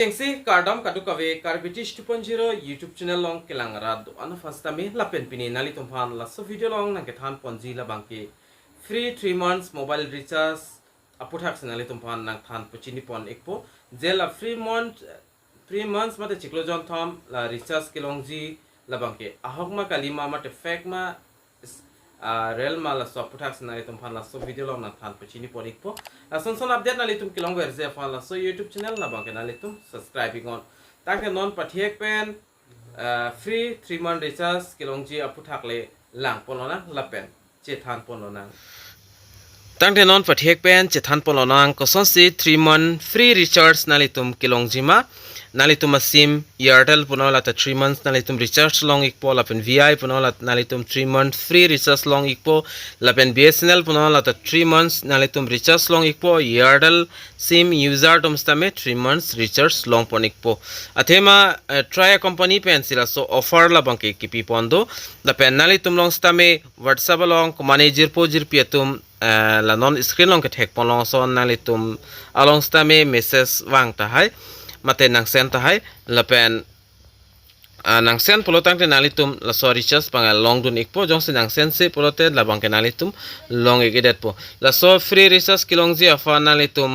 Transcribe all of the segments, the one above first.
Gengsi kardom kadu kave Karbitish 2.0 YouTube channel long kelang rado ana first time la pen pini nali tumphan la so video long nang kethan ponji la bangke free 3 months mobile recharge aputhak nali tumphan nang than puchini pon ekpo jela free month 3 months mate chiklo jon thom la recharge kelongji la bangke ahokma kalima mate fake ma real mala so aputhak nali tumphan la so video long nang than puchini pon ekpo son update nali tum kilong verse fan la so YouTube channel la bangke nali tum subscribing on tak non pathiek pen free 3 month recharge kilongji aputhak le lang polona la pen che than polona tang de non pathiek pen che than polona ko son si 3 month free recharge nali tum kilongji ma nali tum sim Airtel punola ta 3 months nali tum recharge long ikpo la pen VI punola nali tum 3 months free recharge long ikpo la pen BNSL punola ta 3 months nali tum recharge long ikpo Airtel sim user tum stame 3 months recharge long pon ikpo athema TRAI company pen sila so offer la bangke kipi pondo la pen nali tum long stame WhatsApp long kumane jirpo jirpi tum la non screen long ke thek pon long so nali tum along stame message wang ta hai mate nang sen ta hai la pen nang sen polotang te nalitum la so recharge pangal long dun ikpo jong se nang sen se polote la bangke nalitum long egedet po la so free recharge kilong ji afa nalitum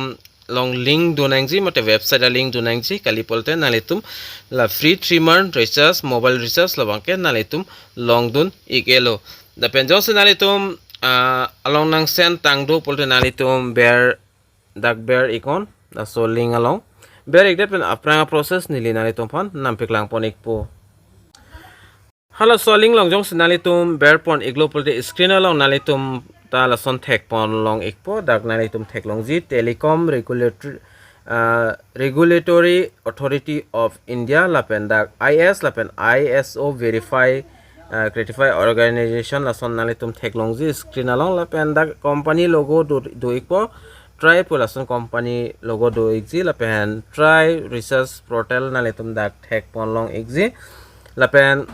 long link donangji mate website a link donangji kali polte nalitum la free 3 month recharge mobile recharge la bangke nalitum long dun ikelo da pen jong se nalitum along nang sen tangdo polte nalitum bear icon la so link along bear ekdet pen apranga process nili nalitum phan nampiklang ponik po hala soling long jong sinalitum bear pon iglo polte screen along nalitum ta la son thek pon long ikpo dak nalitum thek long ji telecom regulatory authority of India la pen dak IS la pen ISO verify certify organization la son nalitum thek long ji screen along la pen dak company logo do ikpo TRAI polason company logo do exi la pen TRAI research portal nalitum dak thek pon long exi la pen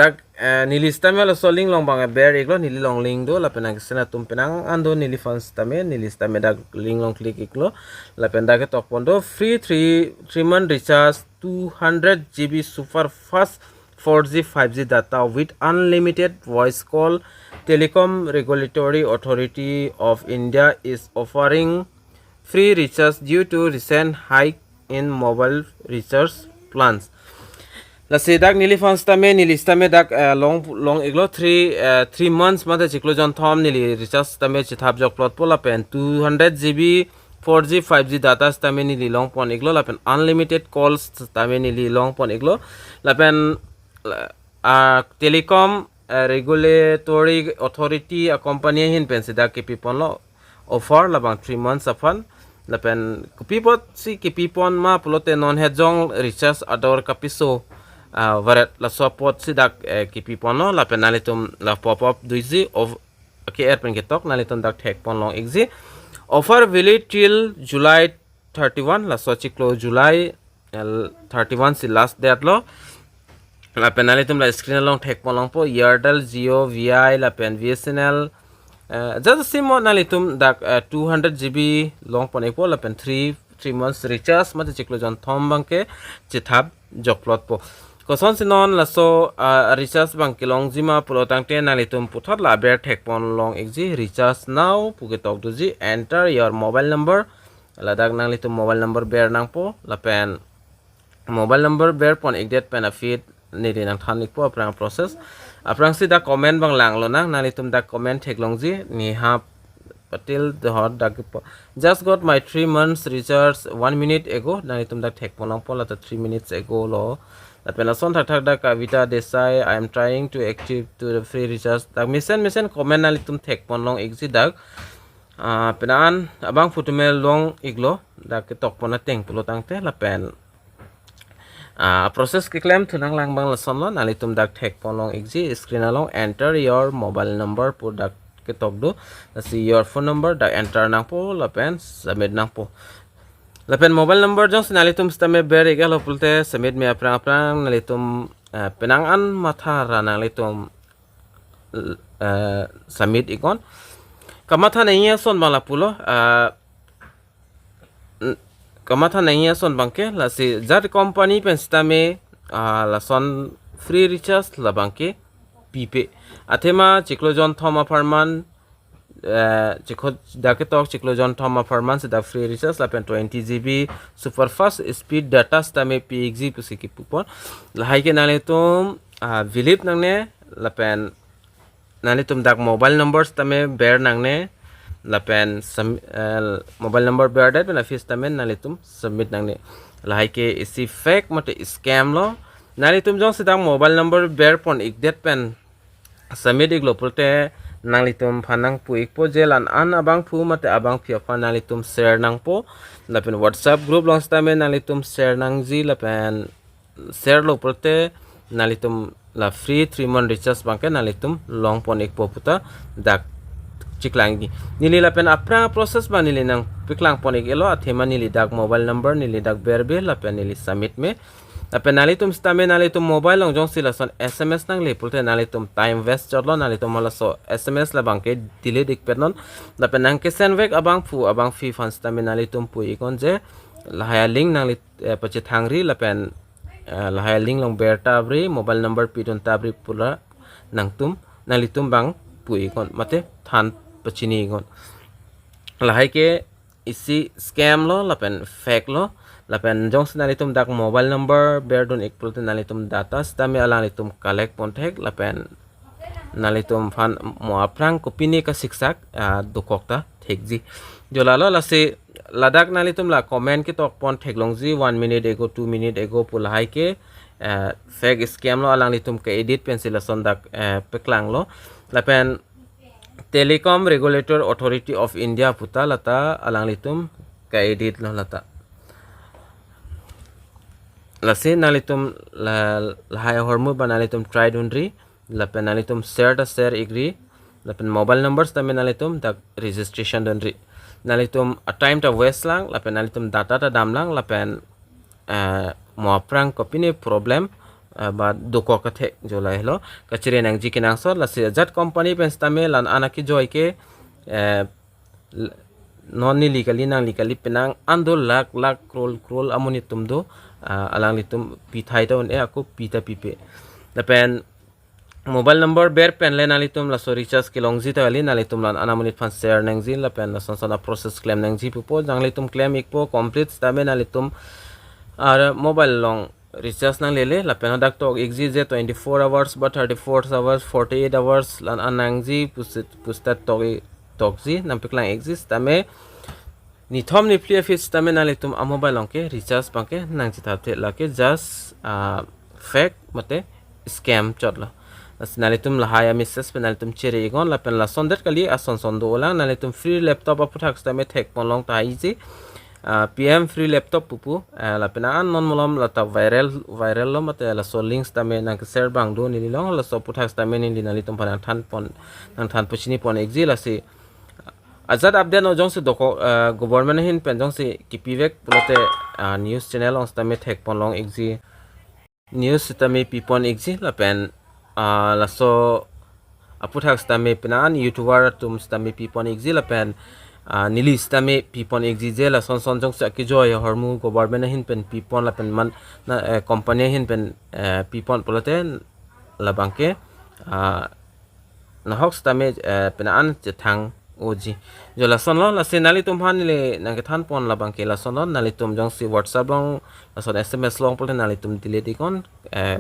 dak nilista me lo soling long bang bear iglo nili long link do la penang sena tum penang ando nili fans tame nilista me dak link long click iglo la pen dak tok pondo free 3 month recharge 200 GB super fast 4G 5G data with unlimited voice call. Telecom Regulatory Authority of India is offering free recharge due to recent hike in mobile recharge plans. La se dak nili fans tame nilista me dak long iglo 3 months mate chiklo jon thom nili recharge tame chithap jok plot pola pen 200 GB 4G 5G data tame nili long pon iglo la pen unlimited calls tame nili long pon iglo la pen telecom regulatory authority a company hin pen sida kepi pon lo offer la bang 3 months afan la pen kepi pot si kepi pon ma plote non he jong recharge ador kapiso varet la support sidak kepi pon lo la penalitum la pop up duizi of ke air pen ketok nalitum dak thek pon long exi offer valid till July 31 la so chiklo July 31 si last date lo la penalitum la screen long thek pon long po Airtel Jio VI la pen BNSL just sim nalitum dak 200 GB long pon ekpo la pen 3 months recharge mate chiklo jon thom bangke chithap jokplot po koson sinon la so recharge bang kilong jima pulotang te nalitum puthot la ber thek pon long exi recharge now pugetok duji enter your mobile number la dak nalitum mobile number ber nang po la pen mobile number ber pon ekdet pen afit niri nang thanik po aprang process aprang si da comment bang lang lo nang nalitum da comment thek long ji ni ha patil the hot dak just got my 3 months recharge 1 minute ago nalitum da thek pon long po la 3 minutes ago lo la penason thak da kavita desai I am trying to active to the free recharge dak mission comment nalitum thek pon long exit dak penan abang futumel long iglo dak tok pon teng pulo tangte la pen process ke claim thunang lang bang la son lo nalitum dak thek pon long exit screen along enter your mobile number pu dak ke tok do see your phone number dak enter nang po la pen submit nang po la pen mobile number jong nalitum stame ber egalo pulte submit me aprang nalitum penang an matha ranang litum submit ikon kamatha nei son bang la pulo kamata naiya son bangke lasi zat company pen stame lason free recharge la bangke pipe atema chiklojon thoma farman chikho dake tok chiklojon thoma farman se da free recharge la pen 20 GB super fast speed data stame pxg pusiki pupon la haike nale tum vilip nangne la pen nale tum dak mobile numbers tame bear nangne lapen mobile number bearded na fis tamen nalitum submit nangne lahai ke isi fake mate scam lo nalitum jong sidang mobile number bear pon ikdet pen submit iglo pulte nalitum phanang pu ikpo jelan an abang pu mate abang phi pa nalitum share nang po lapen whatsapp group long tamen nalitum share nang ji lapen share lo pulte nalitum la free 3 month recharge bangke nalitum long pon ikpo puta dak chiklangi nili lapen apra process ba nili nang piklang ponik elo athema nili dak mobile number nili dak berbe lapen nili submit me lapen nalitum stame nalitum mobile long jong silason sms nang le pulte nalitum time waste chorlo nalitum malaso sms la bangke delete dik penon lapen nang ke send vek abang fi fan stame nalitum pu ikon je lahaya link nang pache thangri lapen lahaya link long ber tabri mobile number pitun tabri pula nangtum nalitum bang pu ikon mate than pachini gon lahai ke isi scam lo lapen fake lo lapen jong nalitum dak mobile number berdon ek pulten nalitum data stame ala nalitum collect pontek lapen nalitum fan mo aprang kopini ka siksak dukokta thekji jolalo lase ladak nalitum la comment ki tok pon theklongji 1 minute ago 2 minute ago pulhai ke fake scam lo ala nalitum ka edit pencil son dak peklang lo lapen Telecom Regulator Authority of India puta lata alang litum ka edit lo lata lasi nalitum lahaya hormu banalitum try dundri lapen nalitum share agree lapen mobile numbers tamen nalitum dak registration dundri nalitum a time ta waste lang lapen nalitum data ta dam lang lapen mo prang kopini problem ba doko kathe jolai lo kachire nang jikinang so la se jat company pen stame lan anaki joy ke non ni likali nang likali penang ando lak krol amuni tumdo alang litum pithai taun aku pita pipe the pen mobile number ber pen le nalitum la so recharge kilongji ta ali nalitum lan anamuni fan share nang jin la pen la son process claim nang ji pupo jang litum claim ikpo complete stame nalitum ar mobile long recharge nang lele la pen dak tok exist 24 hours but 34 hours 48 hours lan anangji pustat tokji nampiklang exist tame ni thom ni pli office tame nalitum a mobile long ke recharge banke nang chitapte la ke just fake mate scam chotla nalitum la haya message penalitum chere igon la pen la sondet kali ason sondo olang nalitum free laptop aputhak tame thek ponlong ta iji PM free laptop pupu la penaan non molom la ta viral lo mate la so links tame nang share bang do ni long la so puthak tame ni nalitum pan than pon nang than puchini pon exi la si azad update no jong se doko government hin pen jong se kipivek pulote news channel on tame thek pon long exi news tame pipon exi la pen la so aputhak tame penan youtuber tum tame pipon exi la pen nili stame pipon exige la son jong sa ki joy hormu government hin pen pipon la pen man na company hin pen pipon polote la banke na hox stame penan thang oji jola son lo la senali tum han le nang than pon la banke la son nali tum jong si whatsapp long la son sms long polte nali tum delete ikon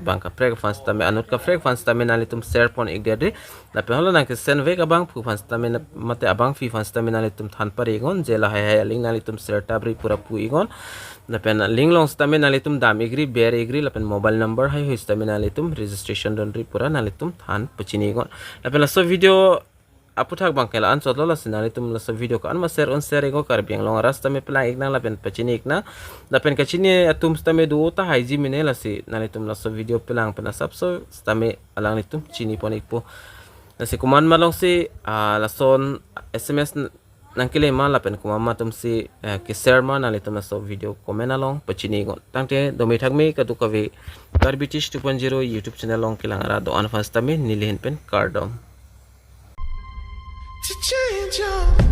banka preg fans tame anut ka preg fans tame nali tum share pon igde la pe hola nang send ve abang pu fans tame mate abang fi fans tame nali tum than pare igon jela hay link nali tum share tabri pura pu igon la pen link long tame nali tum dam igri bear igri la pen mobile number hay hois tame nali tum registration don ri pura nali tum than puchini igon la pen la so video aputhak bangkela an chotlo la sinali tum la so video ko an ma share on share ego kar biang long rasta me pla ikna la pen pachini ikna la pen kachini atum stame du ta haiji mine la si nali tum la so video pelang pen sab so stame alang ni tum chini pon ikpo la si kuman malong si la son sms nangkile ma la pen kuman ma tum si ki share ma nali tum la so video comment along pachini gon tangte domi thakme ka du ka ve Karbitish 2.0 YouTube channel long kilangara do an fastame nilihin pen kardom to change your